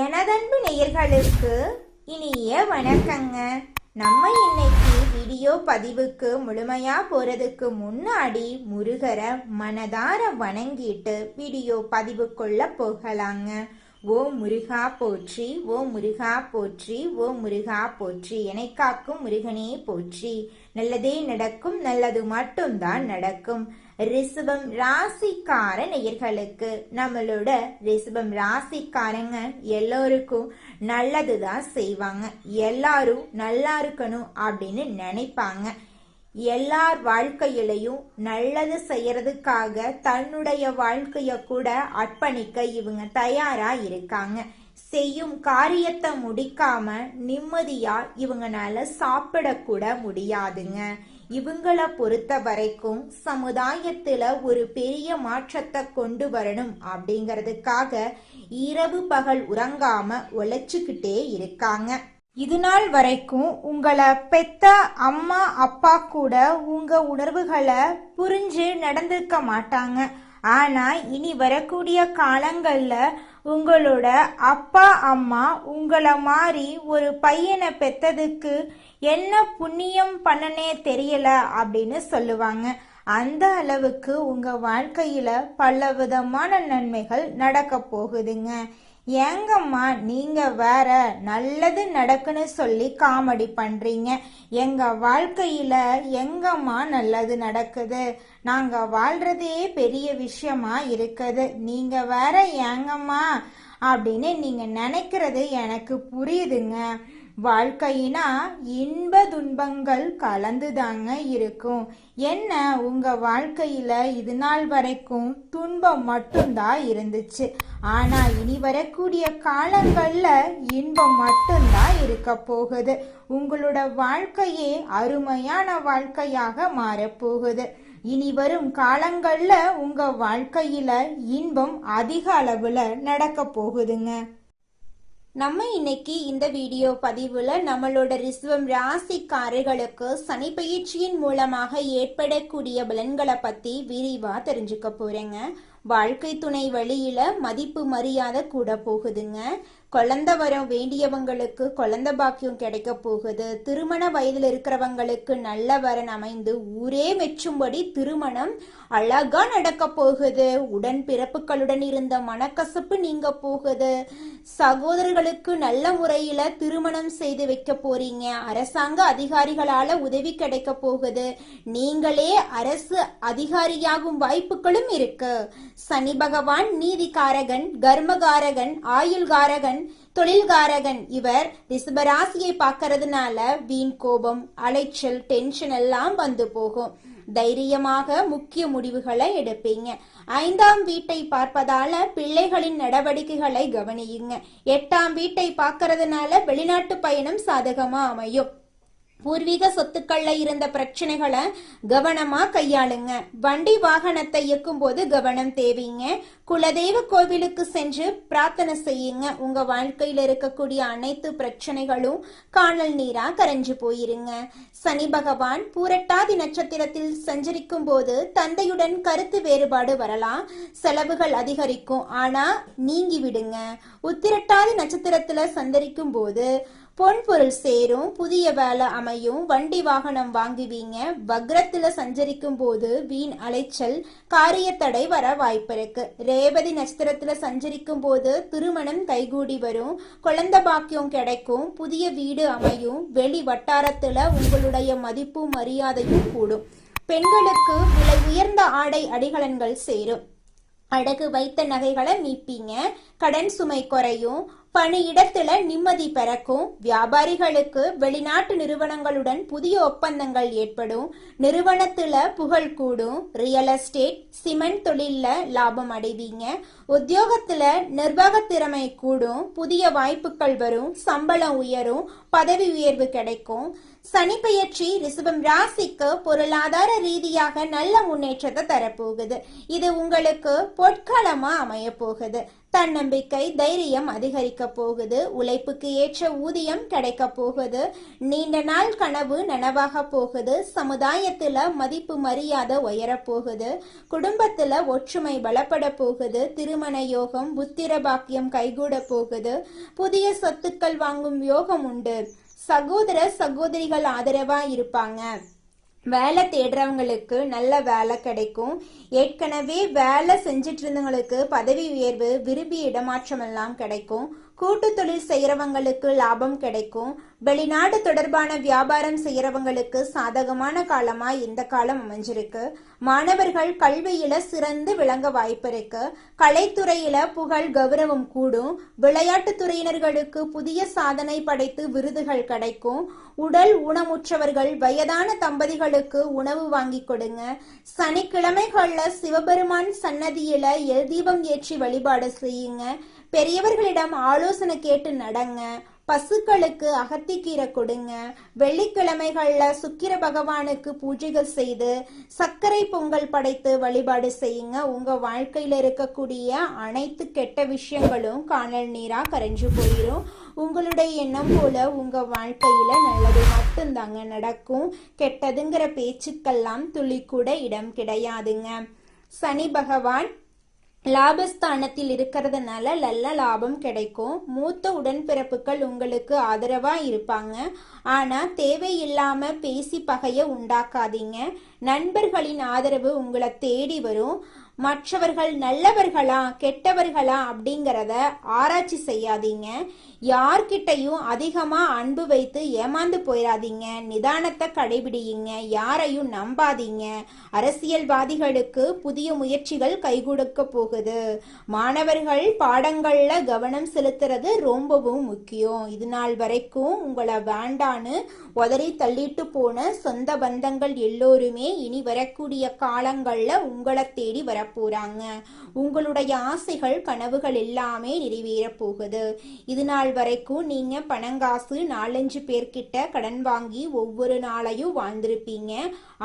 எனதன்பு நேயர்களுக்கு இனிய வணக்கங்க. நம்ம இன்னைக்கு வீடியோ பதிவுக்கு முழுமையா போறதுக்கு முன்னாடி முருகரை மனதார வணங்கிட்டு வீடியோ பதிவுக்குள்ள போகலாங்க. ஓ முருகா போற்றி, ஓ முருகா போற்றி, ஓ முருகா போற்றி, என்னை காக்கும் முருகனே போற்றி. நல்லதே நடக்கும், நல்லது மட்டும்தான் நடக்கும். ரிஷபம் ராசிக்கார நேயர்களுக்கு, நம்மளோட ரிஷபம் ராசிக்காரங்க எல்லோருக்கும் நல்லதுதான் செய்வாங்க. எல்லாரும் நல்லா இருக்கணும் அப்படின்னு நினைப்பாங்க. எல்லார் வாழ்க்கையிலையும் நல்லது செய்யறதுக்காக தன்னுடைய வாழ்க்கைய கூட அர்ப்பணிக்க இவங்க தயாரா இருக்காங்க. செய்யும் காரியத்தை முடிக்காம நிம்மதியா இவங்கனால சாப்பிடக்கூட முடியாதுங்க. இவங்களை பொறுத்த வரைக்கும் சமுதாயத்துல ஒரு பெரிய மாற்றத்தை கொண்டு வரணும் அப்படிங்கிறதுக்காக இரவு பகல் உறங்காம உழைச்சுக்கிட்டே இருக்காங்க. இது நாள் வரைக்கும் உங்களை பெத்த அம்மா அப்பா கூட உங்க உணர்வுகளை புரிஞ்சு நடந்திருக்க மாட்டாங்க. ஆனா இனி வரக்கூடிய காலங்கள்ல உங்களோட அப்பா அம்மா உங்களை மாதிரி ஒரு பையனை பெத்ததுக்கு என்ன புண்ணியம் பண்ணனே தெரியல அப்படின்னு சொல்லுவாங்க. அந்த அளவுக்கு உங்க வாழ்க்கையில பல விதமான நன்மைகள் நடக்க போகுதுங்க. ஏங்கம்மா நீங்க வேற நல்லது நடக்குன்னு சொல்லி காமெடி பண்றீங்க, எங்க வாழ்க்கையில எங்கம்மா நல்லது நடக்குது, நாங்க வாழ்றதே பெரிய விஷயமா இருக்குது, நீங்க வேற ஏங்கம்மா அப்படின்னு நீங்க நினைக்கிறது எனக்கு புரியுதுங்க. வாழ்க்கையினா இன்ப துன்பங்கள் கலந்துதாங்க இருக்கும். என்ன உங்க வாழ்க்கையில இது நாள் வரைக்கும் துன்பம் மட்டும்தான் இருந்துச்சு, ஆனா இனி வரக்கூடிய காலங்கள்ல இன்பம் மட்டும்தான் இருக்க போகுது. உங்களோட வாழ்க்கையே அருமையான வாழ்க்கையாக மாறப்போகுது. இனி வரும் காலங்கள்ல உங்க வாழ்க்கையில இன்பம் அதிக அளவுல நடக்க போகுதுங்க. நம்ம இன்னைக்கு இந்த வீடியோ பதிவுல நம்மளோட ரிஷபம் ராசிக்காரர்களுக்கு சனி பயிற்சியின் மூலமாக ஏற்படக்கூடிய பலன்களை பத்தி விரிவா தெரிஞ்சுக்க போறேங்க. வாழ்க்கை துணை வழியில மதிப்பு மரியாதை கூட போகுதுங்க. குழந்தை வரம் வேண்டியவங்களுக்கு குழந்தை பாக்கியம் கிடைக்க போகுது. திருமண வயதில் இருக்கிறவங்களுக்கு நல்ல வரன் அமைந்து ஊரே மெச்சும்படி திருமணம் அழகா நடக்க போகுது. உடன் பிறப்புகளுடன் இருந்த மனக்கசப்பு நீங்க போகுது. சகோதரர்களுக்கு நல்ல முறையில திருமணம் செய்து வைக்க போறீங்க. அரசாங்க அதிகாரிகளால உதவி கிடைக்க போகுது. நீங்களே அரசு அதிகாரியாகும் வாய்ப்புகளும் இருக்கு. சனி பகவான் நீதிகாரகன், கர்மகாரகன், ஆயுள்காரகன், தொழில்காரகன். இவர் ரிஷபராசியை பார்க்கறதுனால வீண் கோபம், அலைச்சல், டென்ஷன் எல்லாம் வந்து போகும். தைரியமாக முக்கிய முடிவுகளை எடுப்பீங்க. 5ஆம் வீட்டை பார்ப்பதால பிள்ளைகளின் நடவடிக்கைகளை கவனியுங்க. 8ஆம் வீட்டை பார்க்கறதுனால வெளிநாட்டு பயணம் சாதகமா அமையும். பூர்வீக சொத்துக்கள்ல இருந்த பிரச்சனைகளை கவனமா கையாளுங்க. வண்டி வாகனத்தை இயக்கும் போது கவனம் தேவைங்க. குலதெய்வ கோவிலுக்கு சென்று பிரார்த்தனை செய்யுங்க. உங்க வாழ்க்கையில இருக்கக்கூடிய அனைத்து பிரச்சனைகளும் காணல் நீரா கரைஞ்சு போயிருங்க. சனி பகவான் பூரட்டாதி நட்சத்திரத்தில் சஞ்சரிக்கும் போது தந்தையுடன் கருத்து வேறுபாடு வரலாம். செலவுகள் அதிகரிக்கும், ஆனா நீங்கி விடுங்க. உத்திரட்டாதி நட்சத்திரத்துல சந்தரிக்கும் போது பொன் பொருள் சேரும், புதிய வேலை அமையும், வண்டி வாகனம் வாங்குவீங்க. வக்ரத்துல சஞ்சரிக்கும் போது வீண் அலைச்சல், காரிய தடை வர வாய்ப்பு இருக்கு. ரேவதி நட்சத்திரத்துல சஞ்சரிக்கும் போது திருமணம் கைகூடி வரும், குழந்தை பாக்கியம் கிடைக்கும், புதிய வீடு அமையும். வெளி வட்டாரத்துல உங்களுடைய மதிப்பும் மரியாதையும் கூடும். பெண்களுக்கு விலை உயர்ந்த ஆடை அடிகலன்கள் சேரும். அடகு வைத்த நகைகளை மீட்பீங்க. கடன் சுமை குறையும். பணியிடத்துல நிம்மதி பிறக்கும். வியாபாரிகளுக்கு வெளிநாட்டு நிறுவனங்களுடன் புதிய ஒப்பந்தங்கள் ஏற்படும். நிறுவனத்துல புகழ் கூடும். ரியல் எஸ்டேட், சிமெண்ட் தொழில்ல லாபம் அடைவீங்க. உத்தியோகத்துல நிர்வாக திறமை கூடும். புதிய வாய்ப்புகள் வரும். சம்பளம் உயரும். பதவி உயர்வு கிடைக்கும். சனி பெயர்ச்சி ரிஷபம் ராசிக்கு பொருளாதார ரீதியாக நல்ல முன்னேற்றத்தை தரப்போகுது. இது உங்களுக்கு பொற்காலமா அமைய போகுது. தன்னம்பிக்கை, தைரியம் அதிகரிக்க போகுது. உழைப்புக்கு ஏற்ற ஊதியம் கிடைக்க போகுது. நீண்ட நாள் கனவு நனவாக போகுது. சமுதாயத்துல மதிப்பு மரியாதை உயரப் போகுது. குடும்பத்துல ஒற்றுமை பலப்பட போகுது. திருமண யோகம், புத்திர பாக்கியம் கைகூட போகுது. புதிய சொத்துக்கள் வாங்கும் யோகம் உண்டு. சகோதர சகோதரிகள் ஆதரவா இருப்பாங்க. வேலை தேடுறவங்களுக்கு நல்ல வேலை கிடைக்கும். ஏற்கனவே வேலை செஞ்சிட்டு இருந்தவங்களுக்கு பதவி உயர்வு, விரும்பிய இடமாற்றம் எல்லாம் கிடைக்கும். கூட்டு தொழில் செய்யறவங்களுக்கு லாபம் கிடைக்கும். வெளிநாடு தொடர்பான வியாபாரம் செய்யறவங்களுக்கு சாதகமான காலமா இந்த காலம் அமைஞ்சிருக்கு. மாணவர்கள் கல்வியில சிறந்து விளங்க வாய்ப்பு இருக்கு. கலைத்துறையில புகழ் கௌரவம் கூடும். விளையாட்டு துறையினர்களுக்கு புதிய சாதனை படைத்து விருதுகள் கிடைக்கும். உடல் ஊனமுற்றவர்கள், வயதான தம்பதிகளுக்கு உணவு வாங்கி கொடுங்க. சனிக்கிழமைகள்ல சிவபெருமான் சன்னதியில எல் தீபம் ஏற்றி வழிபாடு செய்யுங்க. பெரியவர்களிடம் ஆலோசனை கேட்டு நடங்க. பசுக்களுக்கு அகத்திக்கீரை கொடுங்க. வெள்ளிக்கிழமைகள்ல சுக்கிர பகவானுக்கு பூஜைகள் செய்து சர்க்கரை பொங்கல் படைத்து வழிபாடு செய்யுங்க. உங்க வாழ்க்கையில இருக்கக்கூடிய அனைத்து கெட்ட விஷயங்களும் காணல் நீரா கரைஞ்சு போயிடும். உங்களுடைய எண்ணம் போல உங்க வாழ்க்கையில நல்லது மட்டும்தாங்க நடக்கும். கெட்டதுங்கிற பேச்சுக்கெல்லாம் துளி கூட இடம் கிடையாதுங்க. சனி பகவான் லாபஸ்தானத்தில் இருக்கிறதுனால நல்ல லாபம் கிடைக்கும். மூத்த உடன்பிறப்புகள் உங்களுக்கு ஆதரவா இருப்பாங்க. ஆனா தேவையில்லாம பேசி பகைய உண்டாக்காதீங்க. நண்பர்களின் ஆதரவு உங்களை தேடி வரும். மற்றவர்கள் நல்லவர்களா கெட்டவர்களா அப்படிங்கிறத ஆராய்ச்சி செய்யாதீங்க. யார்கிட்டையும் அதிகமா அன்பு வைத்து ஏமாந்து போயிடாதீங்க. நிதானத்தை கடைபிடியுங்க. யாரையும் நம்பாதீங்க. அரசியல்வாதிகளுக்கு புதிய முயற்சிகள் கைகொடுக்க போகுது. மாணவர்கள் பாடங்கள்ல கவனம் செலுத்துறது ரொம்பவும் முக்கியம். இது நாள் வரைக்கும் உங்களை வேண்டான்னு உதறி தள்ளிட்டு போன சொந்த பந்தங்கள் எல்லோருமே இனி வரக்கூடிய காலங்கள்ல உங்களை தேடி வரப்போறாங்க. உங்களுடைய ஆசைகள் கனவுகள் எல்லாமே நிறைவேற போகுது. இது நாள் வரைக்கும் நீங்க பணங்காசு 4-5 பேர்கிட்ட கடன் வாங்கி ஒவ்வொரு நாளையும் வாழ்ந்திருப்பீங்க.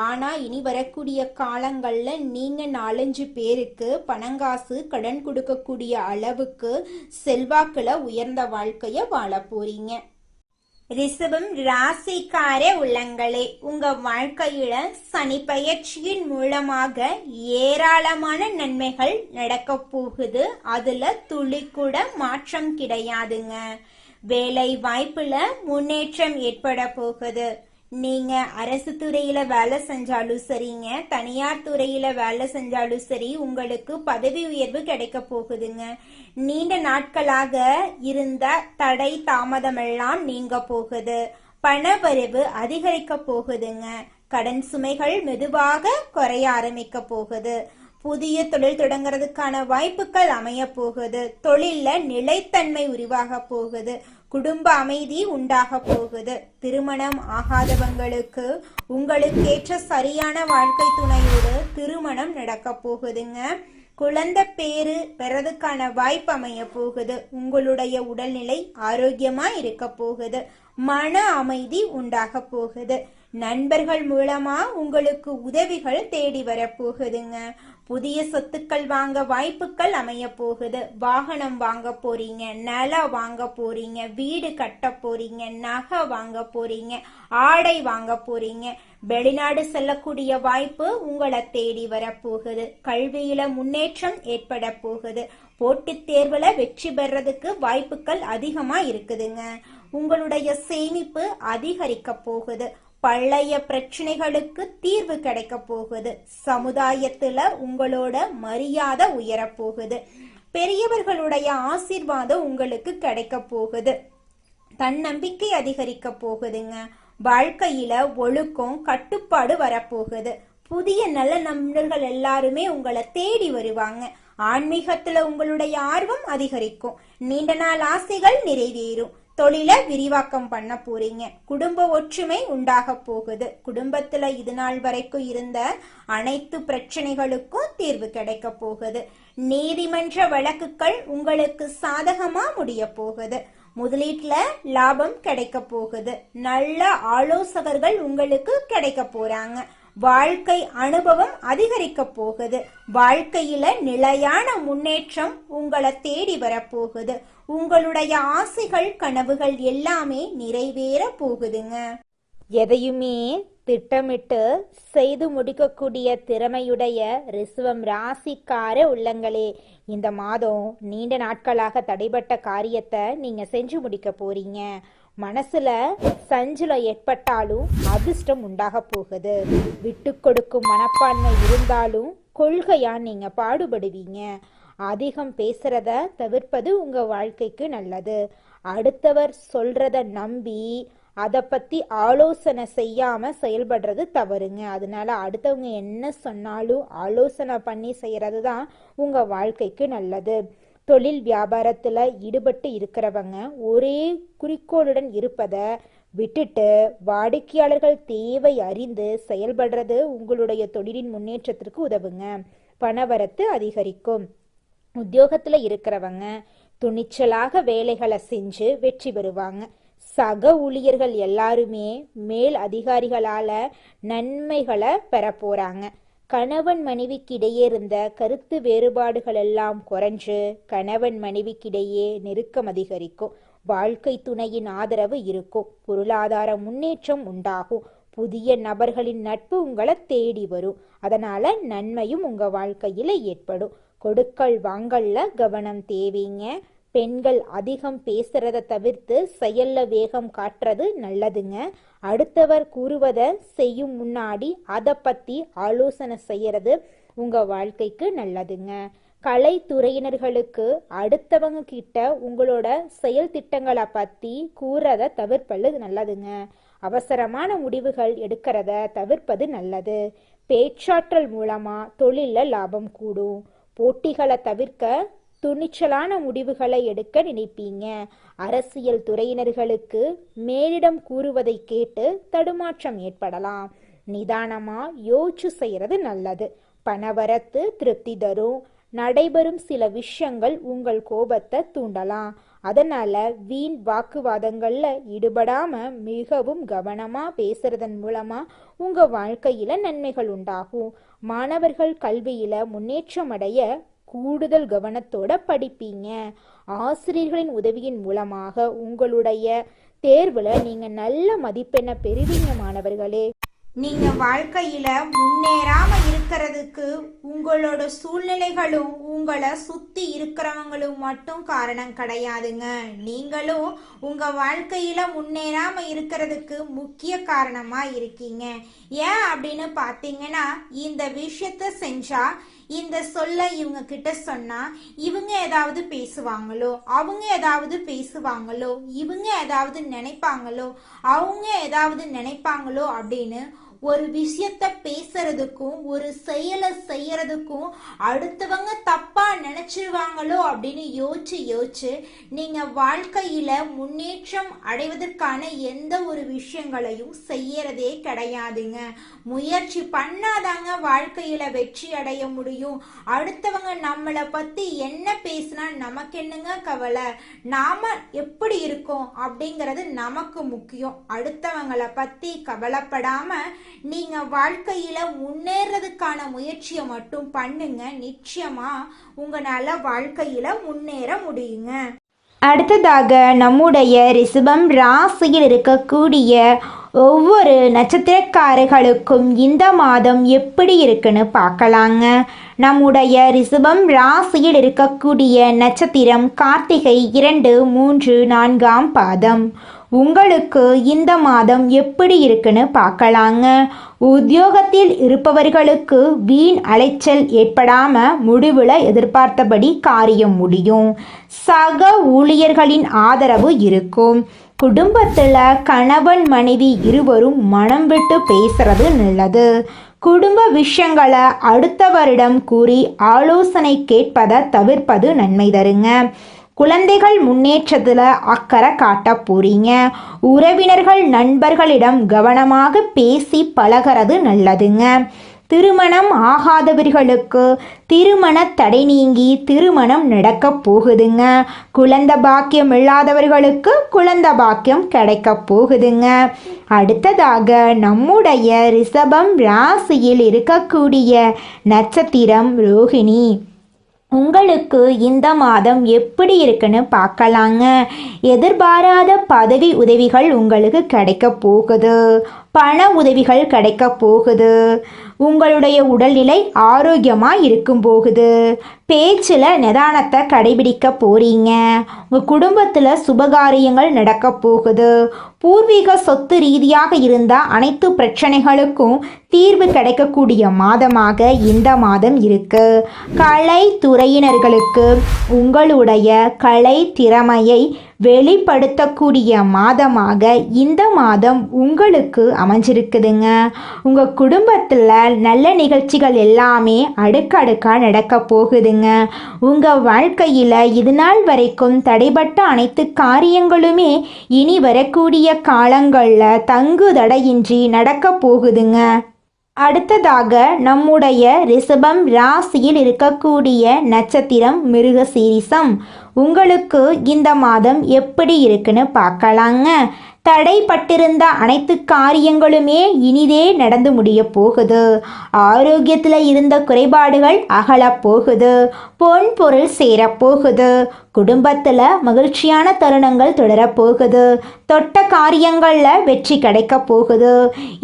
ஆனா இனி வரக்கூடிய காலங்கள்ல நீங்க 4-5 பேருக்கு பணங்காசு கடன் கொடுக்கக்கூடிய அளவுக்கு செல்வாக்குல உயர்ந்த வாழ்க்கைய வாழ போறீங்க. ரிஷபம் ராசிக்கார உள்ளங்களே, உங்க வாழ்க்கையில சனி பயிற்சியின் மூலமாக ஏராளமான நன்மைகள் நடக்க போகுது. அதுல துளி கூட மாற்றம் கிடையாதுங்க. வேலை வாய்ப்புல முன்னேற்றம் ஏற்பட போகுது. நீங்க அரசு துறையில வேலை செஞ்சாலும் சரிங்க, தனியார் துறையில வேலை செஞ்சாலும் சரி, உங்களுக்கு பதவி உயர்வு கிடைக்க போகுதுங்க. நீண்ட நாட்களாக இருந்த தடை தாமதமெல்லாம் நீங்க போகுது. பணவரவு அதிகரிக்க போகுதுங்க. கடன் சுமைகள் மெதுவாக குறைய ஆரம்பிக்க போகுது. புதிய தொழில் தொடங்குறதுக்கான வாய்ப்புகள் அமைய போகுது. தொழில்ல நிலைத்தன்மை உருவாக போகுது. குடும்ப அமைதி உண்டாக போகுது. திருமணம் ஆகாதவங்களுக்கு உங்களுக்கேற்ற சரியான வாழ்க்கை துணையோடு திருமணம் நடக்க போகுதுங்க. குழந்தை பேரு பெறதுக்கான வாய்ப்பு அமைய போகுது. உங்களுடைய உடல்நிலை ஆரோக்கியமா இருக்க போகுது. மன அமைதி உண்டாக போகுது. நண்பர்கள் மூலமா உங்களுக்கு உதவிகள் தேடி வர போகுதுங்க. புதிய சொத்துக்கள் வாங்க வாய்ப்புகள் அமைய போகுது. வாகனம் வாங்க போறீங்க, நிலம் வாங்க போறீங்க, வீடு கட்ட போறீங்க, நகை வாங்க போறீங்க, ஆடை வாங்க போறீங்க. வெளிநாடு செல்லக்கூடிய வாய்ப்பு உங்களை தேடி வரப்போகுது. கல்வியில முன்னேற்றம் ஏற்பட போகுது. போட்டித் தேர்வுல வெற்றி பெறதுக்கு வாய்ப்புகள் அதிகமா இருக்குதுங்க. உங்களுடைய சேமிப்பு அதிகரிக்க போகுது. பழைய பிரச்சனைகளுக்கு தீர்வு கிடைக்க போகுது. சமுதாயத்துல உங்களோட மரியாதை உயர போகுது. பெரியவர்களுடைய ஆசீர்வாதம் உங்களுக்கு கிடைக்க போகுது. தன்னம்பிக்கை அதிகரிக்க போகுதுங்க. வாழ்க்கையில ஒழுக்கம் கட்டுப்பாடு வரப்போகுது. புதிய நல்ல நண்பர்கள் எல்லாருமே உங்களை தேடி வருவாங்க. ஆன்மீகத்துல உங்களுடைய ஆர்வம் அதிகரிக்கும். நீண்ட நாள் ஆசைகள் நிறைவேறும். தொழில விரிவாக்கம் பண்ண போறீங்க. குடும்ப ஒற்றுமை உண்டாக போகுது. குடும்பத்துல இது நாள் வரைக்கும் இருந்த அனைத்து பிரச்சனைகளுக்கும் தீர்வு கிடைக்க போகுது. நீதிமன்ற வழக்குகள் உங்களுக்கு சாதகமா முடிய போகுது. முதலீட்டுல லாபம் கிடைக்க போகுது. நல்ல ஆலோசகர்கள் உங்களுக்கு கிடைக்க போறாங்க. வாழ்க்கை அனுபவம் அதிகரிக்க போகுது. வாழ்க்கையில நிலையான முன்னேற்றம் உங்களை தேடி வரப்போகுது. உங்களுடைய ஆசைகள் கனவுகள் எல்லாமே நிறைவேற போகுதுங்க. எதையுமே திட்டமிட்டு செய்து முடிக்கக்கூடிய திறமையுடைய ரிஷபம் ராசிக்கார உள்ளங்களே, இந்த மாதம் நீண்ட நாட்களாக தடைபட்ட காரியத்தை நீங்க செஞ்சு முடிக்க போறீங்க. மனசுல சஞ்சலம் ஏற்பட்டாலும் அதிர்ஷ்டம் உண்டாக போகுது. விட்டு கொடுக்கும் மனப்பான்மை இருந்தாலும் கொள்கையா நீங்க பாடுபடுவீங்க. அதிகம் பேசுறத தவிர்ப்பது உங்க வாழ்க்கைக்கு நல்லது. அடுத்தவர் சொல்றத நம்பி அதை பத்தி ஆலோசனை செய்யாம செயல்படுறது தவறுங்க. அதனால அடுத்தவங்க என்ன சொன்னாலும் ஆலோசனை பண்ணி செய்யறது தான் உங்க வாழ்க்கைக்கு நல்லது. தொழில் வியாபாரத்துல ஈடுபட்டு இருக்கிறவங்க ஒரே குறிக்கோளுடன் இருப்பதை விட்டுட்டு வாடிக்கையாளர்கள் தேவை அறிந்து செயல்படுறது உங்களுடைய தொழிலின் முன்னேற்றத்திற்கு உதவுங்க. பணவரத்து அதிகரிக்கும். உத்தியோகத்துல இருக்கிறவங்க துணிச்சலாக வேலைகளை செஞ்சு வெற்றி பெறுவாங்க. சக ஊழியர்கள் எல்லாருமே மேல் அதிகாரிகளால நன்மைகளை பெற போறாங்க. கணவன் மனைவிக்கிடையே இருந்த கருத்து வேறுபாடுகள் எல்லாம் குறைஞ்சு கணவன் மனைவிக்கிடையே நெருக்கம் அதிகரிக்கும். வாழ்க்கை துணையின் ஆதரவு இருக்கும். பொருளாதார முன்னேற்றம் உண்டாகும். புதிய நபர்களின் நட்பு உங்களை தேடி வரும். அதனால நன்மையும் உங்க வாழ்க்கையில ஏற்படும். கொடுக்கல் வாங்கல்ல கவனம் தேவைங்க. பெண்கள் அதிகம் பேசுறத தவிர்த்து செயல்ல வேகம் காட்டுறது நல்லதுங்க. அடுத்தவர் கூறுவதை செய்யும் முன்னாடி அதை பத்தி ஆலோசனை செய்யறது உங்க வாழ்க்கைக்கு நல்லதுங்க. கலைத்துறையினர்களுக்கு அடுத்தவங்க கிட்ட உங்களோட செயல் திட்டங்களை பத்தி கூறத தவிர்ப்பது நல்லதுங்க. அவசரமான முடிவுகள் எடுக்கிறத தவிர்ப்பது நல்லது. பேச்சாற்றல் மூலமா தொழில லாபம் கூடும். போட்டிகளை தவிர்க்க துணிச்சலான முடிவுகளை எடுக்க நினைப்பீங்க. அரசியல் துறையினர்களுக்கு மேலிடம் கூறுவதை கேட்டு தடுமாற்றம் ஏற்படலாம். நிதானமா யோசிச்சு செய்யறது நல்லது. பணவரத்து திருப்தி தரும். நடைபெறும் சில விஷயங்கள் உங்கள் கோபத்தை தூண்டலாம். அதனால வீண் வாக்குவாதங்கள்ல ஈடுபடாம மிகவும் கவனமா பேசுறதன் மூலமா உங்க வாழ்க்கையில நன்மைகள் உண்டாகும். மாணவர்கள் கல்வியில முன்னேற்றம் அடைய கூடுதல் கவனத்தோட படிப்பீங்க. ஆசிரியர்களின் உதவியின் மூலமாக உங்களுடைய தேர்வுல நீங்க நல்ல மதிப்பெண்ணை பெறுவீங்க. மாணவர்களே, நீங்க வாழ்க்கையில முன்னேறாம இருக்கிறதுக்கு உங்களோட சூழ்நிலைகளும் உங்களை சுத்தி இருக்கிறவங்களும் மட்டும் காரணம் கிடையாதுங்க. நீங்களும் உங்க வாழ்க்கையில முன்னேறாம இருக்கிறதுக்கு முக்கிய காரணமா இருக்கீங்க. ஏன் அப்படின்னு பாத்தீங்கன்னா, இந்த விஷயத்த செஞ்சா, இந்த சொல்ல இவங்க கிட்ட சொன்னா இவங்க ஏதாவது பேசுவாங்களோ, அவங்க ஏதாவது பேசுவாங்களோ, இவங்க ஏதாவது நினைப்பாங்களோ, அவங்க ஏதாவது நினைப்பாங்களோ அப்படின்னு ஒரு விஷயத்த பேசுறதுக்கும் ஒரு செயலை செய்யறதுக்கும் அடுத்தவங்க தப்பா நினைச்சிருவாங்களோ அப்படின்னு யோசிச்சு நீங்க வாழ்க்கையில முன்னேற்றம் அடைவதற்கான எந்த ஒரு விஷயங்களையும் செய்யறதே கிடையாதுங்க. முயற்சி பண்ணாதாங்க வாழ்க்கையில வெற்றி அடைய முடியும். அடுத்தவங்க நம்மளை பத்தி என்ன பேசினா நமக்கு என்னங்க கவலை? நாம எப்படி இருக்கோம் அப்படிங்கிறது நமக்கு முக்கியம். அடுத்தவங்களை பத்தி கவலைப்படாம நீங்க வாழ்க்கையில முன்னேறதுக்கான முயற்சியை மட்டும் பண்ணுங்க. நிச்சயமா உங்களால வாழ்க்கையில முன்னேற முடியுங்க. அடுத்ததாக நம்முடைய ரிஷபம் ராசியில் இருக்கக்கூடிய ஒவ்வொரு நட்சத்திரக்காரர்களுக்கும் இந்த மாதம் எப்படி இருக்குன்னு பார்க்கலாங்க. நம்முடைய ரிஷபம் ராசியில் இருக்கக்கூடிய நட்சத்திரம் கார்த்திகை 2, 3, 4ஆம் பாதம். உங்களுக்கு இந்த மாதம் எப்படி இருக்குன்னு பார்க்கலாங்க. உத்தியோகத்தில் இருப்பவர்களுக்கு வீண் அலைச்சல் ஏற்படாம முடிவுல எதிர்பார்த்தபடி காரியம் முடியும். சக ஊழியர்களின் ஆதரவு இருக்கும். குடும்பத்துல கணவன் மனைவி இருவரும் மனம் விட்டு பேசுறது நல்லது. குடும்ப விஷயங்களை அடுத்தவரிடம் கூறி ஆலோசனை கேட்பதை தவிர்ப்பது நன்மை தருங்க. குழந்தைகள் முன்னேற்றத்தில் அக்கறை காட்ட போறீங்க. உறவினர்கள் நண்பர்களிடம் கவனமாக பேசி பழகிறது நல்லதுங்க. திருமணம் ஆகாதவர்களுக்கு திருமண தடை நீங்கி திருமணம் நடக்க போகுதுங்க. குழந்தை பாக்கியம் இல்லாதவர்களுக்கு குழந்தை பாக்கியம் கிடைக்க போகுதுங்க. அடுத்ததாக நம்முடைய ரிஷபம் ராசியில் இருக்கக்கூடிய நட்சத்திரம் ரோகிணி. உங்களுக்கு இந்த மாதம் எப்படி இருக்குன்னு பார்க்கலாங்க. எதிர்பாராத பதவி உதவிகள் உங்களுக்கு கிடைக்க போகுது. பண உதவிகள் கிடைக்க போகுது. உங்களுடைய உடல்நிலை ஆரோக்கியமாக இருக்கும் போகுது. பேச்சில் நிதானத்தை கடைபிடிக்க போகிறீங்க. உங்கள் குடும்பத்தில் சுபகாரியங்கள் நடக்க போகுது. பூர்வீக சொத்து ரீதியாக இருந்த அனைத்து பிரச்சனைகளுக்கும் தீர்வு கிடைக்கக்கூடிய மாதமாக இந்த மாதம் இருக்கு. கலைத்துறையினர்களுக்கு உங்களுடைய கலை திறமையை வெளிப்படுத்தக்கூடிய மாதமாக இந்த மாதம் உங்களுக்கு அமைஞ்சிருக்குதுங்க. உங்கள் குடும்பத்தில் நல்ல நிகழ்ச்சிகள் எல்லாமே அடுக்கடுக்காக நடக்க போகுதுங்க. உங்கள் வாழ்க்கையில் இது நாள் வரைக்கும் தடைபட்ட அனைத்து காரியங்களுமே இனி வரக்கூடிய காலங்களில் தங்கு தடையின்றி நடக்க போகுதுங்க. அடுத்ததாக நம்முடைய ரிஷபம் ராசியில் இருக்கக்கூடிய நட்சத்திரம் மிருகசீரிஷம். உங்களுக்கு இந்த மாதம் எப்படி இருக்குன்னு பார்க்கலாங்க. தடைப்பட்டிருந்த அனைத்து காரியங்களுமே இனிதே நடந்து முடிய போகுது. ஆரோக்கியத்தில் இருந்த குறைபாடுகள் அகலப் போகுது. பொன் பொருள் சேரப்போகுது. குடும்பத்தில் மகிழ்ச்சியான தருணங்கள் தொடரப்போகுது. தொட்ட காரியங்களில் வெற்றி கிடைக்க போகுது.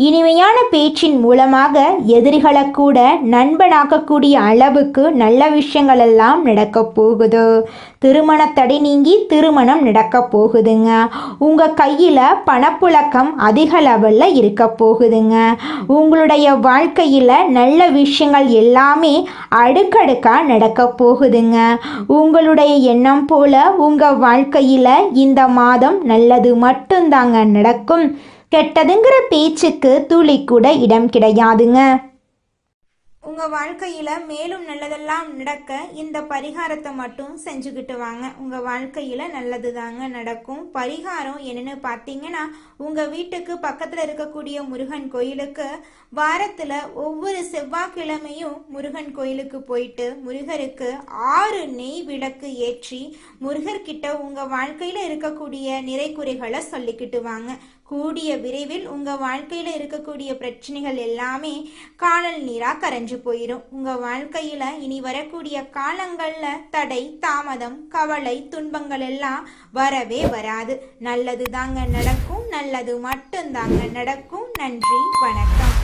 இனிமையான பேச்சின் மூலமாக எதிரிகளை கூட நண்பனாக்கக்கூடிய அளவுக்கு நல்ல விஷயங்கள் எல்லாம் நடக்க போகுது. திருமண தடை நீங்கி திருமணம் நடக்க போகுதுங்க. உங்கள் கையில் பணப்புழக்கம் அதிக லெவலில் இருக்க போகுதுங்க. உங்களுடைய வாழ்க்கையில் நல்ல விஷயங்கள் எல்லாமே அடுக்கடுக்காக நடக்க போகுதுங்க. உங்களுடைய எண்ணம் போல உங்கள் வாழ்க்கையில் இந்த மாதம் நல்லது மட்டும்தாங்க நடக்கும். கெட்டதுங்கிற பேச்சுக்கு துளி கூட இடம் கிடையாதுங்க. உங்கள் வாழ்க்கையில் மேலும் நல்லதெல்லாம் நடக்க இந்த பரிகாரத்தை மட்டும் செஞ்சுக்கிட்டு வாங்க. உங்கள் வாழ்க்கையில் நல்லது தாங்க நடக்கும். பரிகாரம் என்னென்னு பார்த்தீங்கன்னா, உங்கள் வீட்டுக்கு பக்கத்தில் இருக்கக்கூடிய முருகன் கோயிலுக்கு வாரத்தில் ஒவ்வொரு செவ்வாய்க்கிழமையும் முருகன் கோயிலுக்கு போயிட்டு முருகருக்கு 6 நெய் விளக்கு ஏற்றி முருகர்கிட்ட உங்கள் வாழ்க்கையில் இருக்கக்கூடிய நிறைக்குறைகளை சொல்லிக்கிட்டு வாங்க. கூடிய விரைவில் உங்கள் வாழ்க்கையில் இருக்கக்கூடிய பிரச்சனைகள் எல்லாமே காணல் நீராக கரைஞ்சு போயிடும். உங்கள் வாழ்க்கையில் இனி வரக்கூடிய காலங்களில் தடை, தாமதம், கவலை, துன்பங்கள் எல்லாம் வரவே வராது. நல்லது தாங்க நடக்கும். நல்லது மட்டும்தாங்க நடக்கும். நன்றி, வணக்கம்.